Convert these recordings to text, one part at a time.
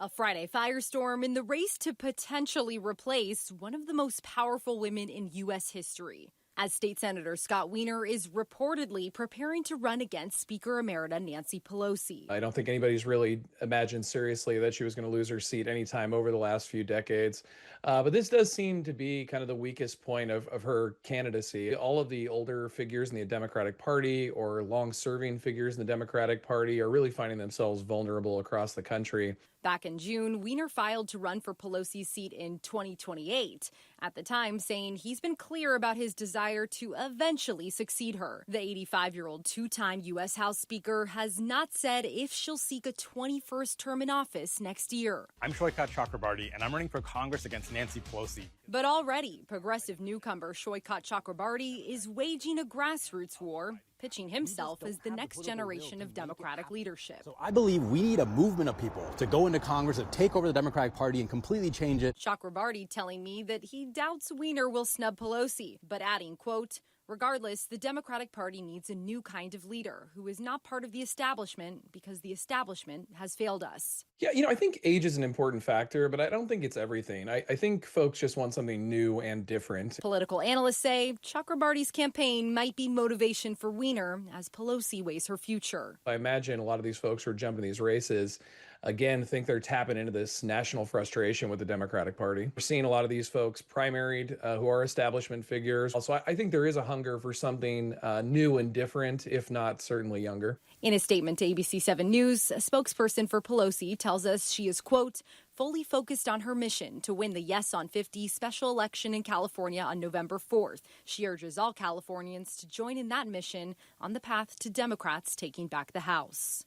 A Friday firestorm in the race to potentially replace one of the most powerful women in U.S. history, as State Senator Scott Wiener is reportedly preparing to run against Speaker Emerita Nancy Pelosi. I don't think anybody's really imagined seriously that she was going to lose her seat anytime over the last few decades. But this does seem to be kind of the weakest point of her candidacy. All of the older figures in the Democratic Party or long-serving figures in the Democratic Party are really finding themselves vulnerable across the country. Back in June, Wiener filed to run for Pelosi's seat in 2028, at the time saying he's been clear about his desire to eventually succeed her. The 85-year-old two-time U.S. House Speaker has not said if she'll seek a 21st term in office next year. I'm Shoykat Chakrabarti, and I'm running for Congress against Nancy Pelosi. But already, progressive newcomer Shoykat Chakrabarti is waging a grassroots war, pitching himself as the next generation of Democratic leadership. So I believe we need a movement of people to go into Congress, to take over the Democratic Party and completely change it. Chakrabarti telling me that he doubts Wiener will snub Pelosi, but adding, quote, regardless, the Democratic Party needs a new kind of leader who is not part of the establishment because the establishment has failed us. Yeah, I think age is an important factor, but I don't think it's everything. I think folks just want something new and different. Political analysts say Chakrabarti's campaign might be motivation for Wiener as Pelosi weighs her future. I imagine a lot of these folks who are jumping these races, again, think they're tapping into this national frustration with the Democratic Party. We're seeing a lot of these folks primaried who are establishment figures. So I think there is a hunger for something new and different, if not certainly younger. In a statement to ABC 7 News, a spokesperson for Pelosi tells us she is, quote, fully focused on her mission to win the Yes on 50 special election in California on November 4th. She urges all Californians to join in that mission on the path to Democrats taking back the House.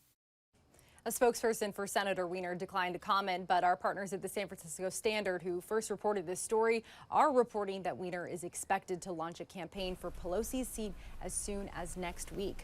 A spokesperson for Senator Wiener declined to comment, but our partners at the San Francisco Standard, who first reported this story, are reporting that Wiener is expected to launch a campaign for Pelosi's seat as soon as next week.